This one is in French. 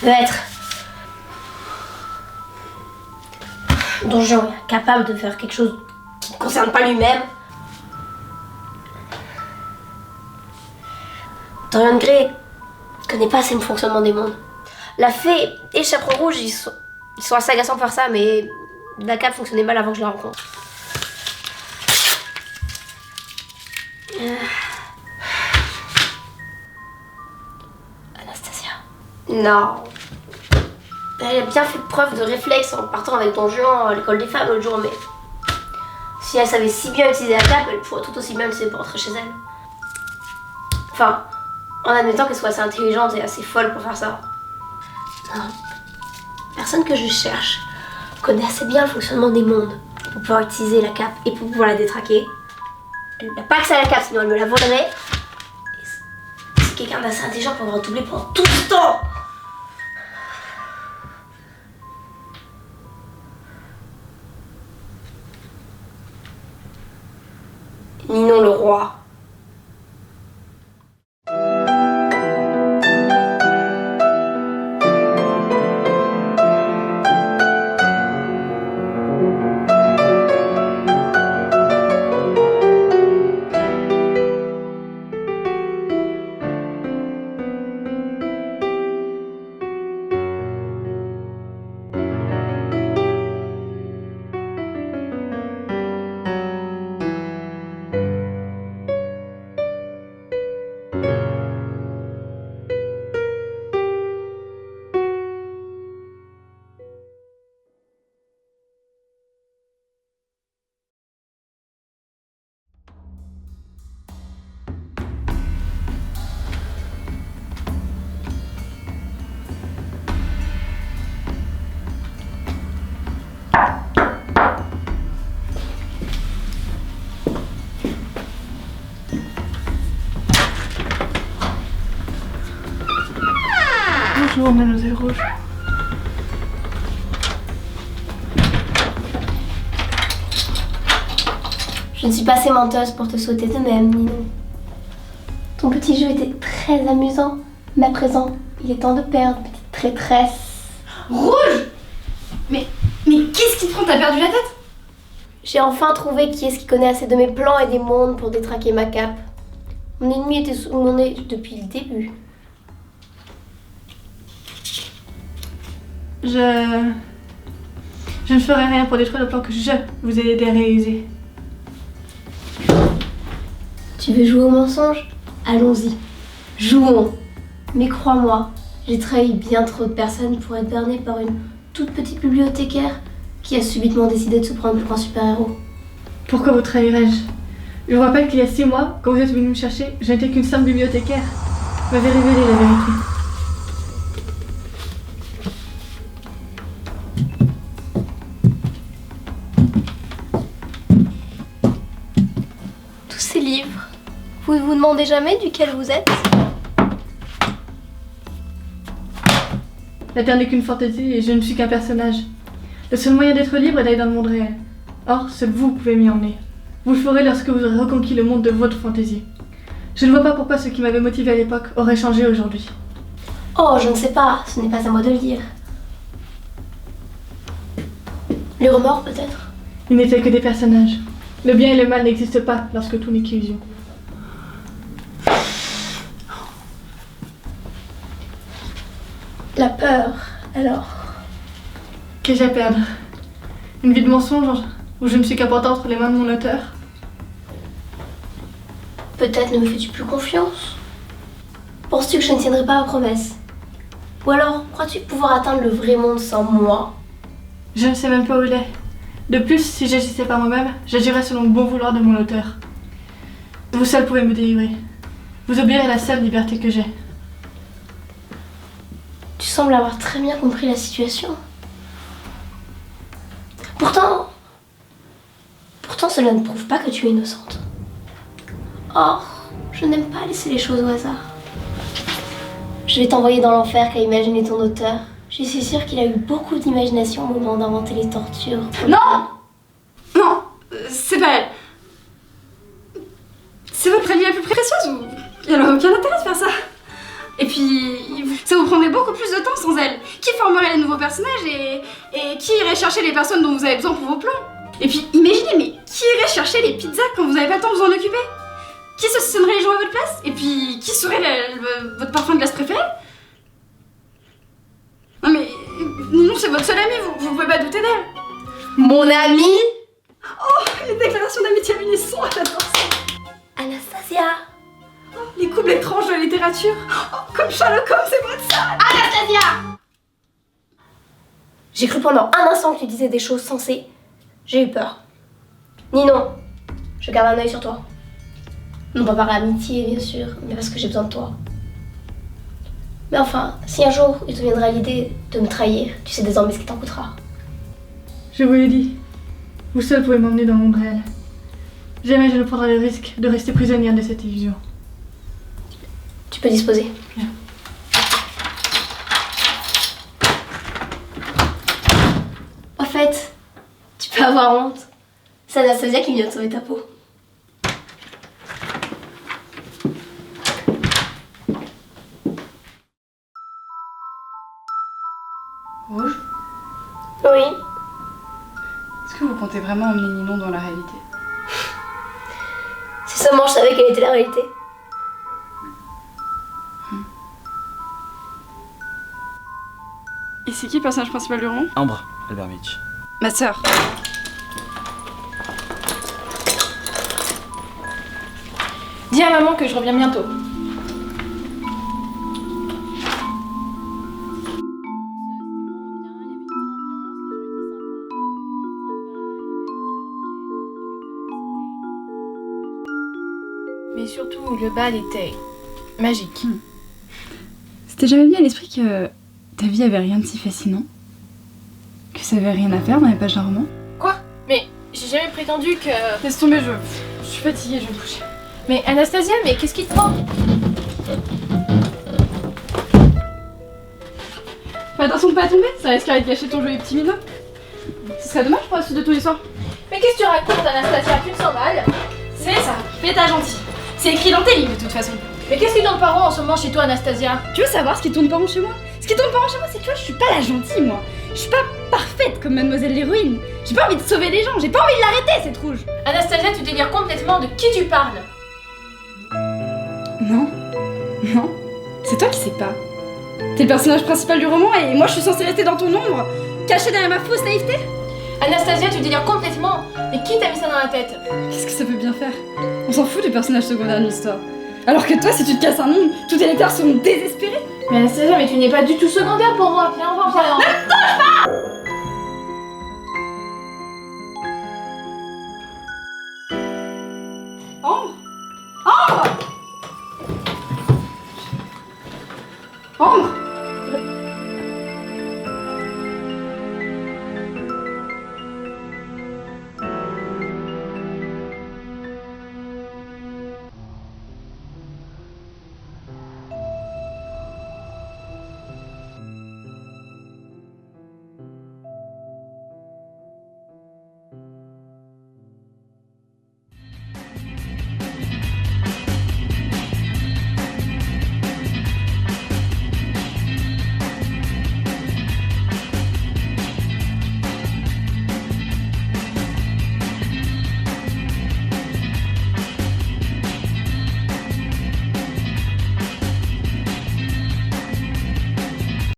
peut être Donjon est capable de faire quelque chose qui ne concerne pas lui-même. Dorian Gray connaît pas assez le fonctionnement des mondes. La fée et Chaperon Rouge, ils sont assez agaçants pour faire ça, mais la cape fonctionnait mal avant que je la rencontre. Anastasia. Non. Elle a bien fait preuve de réflexe en partant avec Don Juan à l'école des femmes l'autre jour, mais si elle savait si bien utiliser la cape, elle pourrait tout aussi bien l'utiliser pour rentrer chez elle. Enfin, en admettant qu'elle soit assez intelligente et assez folle pour faire ça. Non. Personne que je cherche connaît assez bien le fonctionnement des mondes pour pouvoir utiliser la cape et pour pouvoir la détraquer. Elle n'a pas accès à la cape, sinon elle me la volerait. Et c'est quelqu'un d'assez intelligent pour avoir doublé pendant tout ce temps. Ninon le roi. Bonjour, Mademoiselle Rouge. Je ne suis pas assez menteuse pour te souhaiter de même, Ninon. Ton petit jeu était très amusant, mais à présent, il est temps de perdre, petite traîtresse. Rouge! Mais qu'est-ce qui te prend? T'as perdu la tête? J'ai enfin trouvé qui est-ce qui connaît assez de mes plans et des mondes pour détraquer ma cape. Mon ennemi était sous mon nez depuis le début. Je ne ferai rien pour détruire le plan que je vous ai aidé à réaliser. Tu veux jouer au mensonge? Allons-y. Jouons. Mais crois-moi, j'ai trahi bien trop de personnes pour être bernée par une toute petite bibliothécaire qui a subitement décidé de se prendre pour un super-héros. Pourquoi vous trahirais-je? Je vous rappelle qu'il y a 6 mois, quand vous êtes venu me chercher, je n'étais qu'une simple bibliothécaire. Vous m'avez révélé la vérité. Tous ces livres, vous ne vous demandez jamais duquel vous êtes? La Terre n'est qu'une fantaisie et je ne suis qu'un personnage. Le seul moyen d'être libre est d'aller dans le monde réel. Or, seul vous pouvez m'y emmener. Vous le ferez lorsque vous aurez reconquis le monde de votre fantaisie. Je ne vois pas pourquoi ce qui m'avait motivé à l'époque aurait changé aujourd'hui. Oh, je ne sais pas, ce n'est pas à moi de le dire. Le remords, peut-être? Ils n'étaient que des personnages. Le bien et le mal n'existent pas lorsque tout n'est qu'illusion. La peur, alors? Qu'ai-je à perdre? Une vie de mensonge où je ne suis qu'à porter entre les mains de mon auteur? Peut-être ne me fais-tu plus confiance? Penses-tu que je ne tiendrai pas ma promesse? Ou alors, crois-tu pouvoir atteindre le vrai monde sans moi? Je ne sais même pas où il est. De plus, si j'agissais par moi-même, j'agirais selon le bon vouloir de mon auteur. Vous seul pouvez me délivrer. Vous obéirez la seule liberté que j'ai. Tu sembles avoir très bien compris la situation. Pourtant, cela ne prouve pas que tu es innocente. Or, je n'aime pas laisser les choses au hasard. Je vais t'envoyer dans l'enfer qu'a imaginé ton auteur. Je suis sûre qu'il a eu beaucoup d'imagination au moment d'inventer les tortures. Non! Non, c'est pas elle. C'est votre amie la plus précieuse ou... Il n'y a aucun intérêt de faire ça. Et puis, ça vaut vous prendrez beaucoup plus de temps sans elle. Qui formerait les nouveaux personnages et qui irait chercher les personnes dont vous avez besoin pour vos plans? Et puis imaginez, mais qui irait chercher les pizzas quand vous n'avez pas le temps de vous en occuper? Qui saucissonnerait les gens à votre place? Et puis qui serait votre parfum de glace préféré? Non mais non, c'est votre seule amie, vous pouvez pas douter d'elle. Mon amie Oh, les déclarations d'amitié lunisson, j'adore ça. Anastasia. Oh, les couples étranges de la littérature. Oh, comme Sherlock Holmes, c'est votre ça. Anastasia. J'ai cru pendant un instant que tu disais des choses sensées. J'ai eu peur. Ninon, je garde un œil sur toi. Non pas par amitié, bien sûr, mais parce que j'ai besoin de toi. Mais enfin, si un jour il te viendra l'idée de me trahir, tu sais désormais ce qui t'en coûtera. Je vous l'ai dit, vous seul pouvez m'emmener dans le monde réel. Jamais je ne prendrai le risque de rester prisonnière de cette illusion. Tu peux disposer. Bien. Au fait, tu peux avoir honte. C'est Anastasia qui vient de sauver ta peau. Rouge, Oui. est-ce que vous comptez vraiment emmener Ninon dans la réalité? Si seulement je savais quelle était la réalité. Et c'est qui le personnage principal du roman? Ambre Albermich. Ma sœur. Dis à maman que je reviens bientôt. Mais surtout, le bal était magique. C'était jamais venu à l'esprit que ta vie avait rien de si fascinant? Que ça avait rien à faire dans les pages d'un roman? Quoi? Mais j'ai jamais prétendu que... Laisse tomber, je suis fatiguée, je vais me coucher. Mais Anastasia, mais qu'est-ce qui te prend? Fais attention de pas tomber, ça risquerait de gâcher ton joli petit minot. Ce serait dommage pour la suite de tous les soirs. Mais qu'est-ce que tu racontes, Anastasia? Tu te sens mal? C'est ça, fais ta gentille. C'est écrit dans tes livres de toute façon. Mais qu'est-ce qui tourne par rond en ce moment chez toi, Anastasia? Tu veux savoir ce qui tourne pas rond chez moi? Ce qui tourne pas rond chez moi, c'est que tu vois, je suis pas la gentille, moi. Je suis pas parfaite comme mademoiselle l'héroïne. J'ai pas envie de sauver les gens, j'ai pas envie de l'arrêter, cette rouge. Anastasia, tu délires complètement. De qui tu parles? Non, non, c'est toi qui sais pas. T'es le personnage principal du roman et moi je suis censée rester dans ton ombre, cachée derrière ma fausse naïveté. Anastasia, tu délires complètement. Mais qui t'a mis ça dans la tête? Qu'est-ce que ça peut bien faire? On s'en fout du personnage secondaire de l'histoire. Alors que toi, si tu te casses un ongle, tous tes lecteurs seront désespérés. Mais Anastasia, mais tu n'es pas du tout secondaire pour moi. Viens, on va en parler.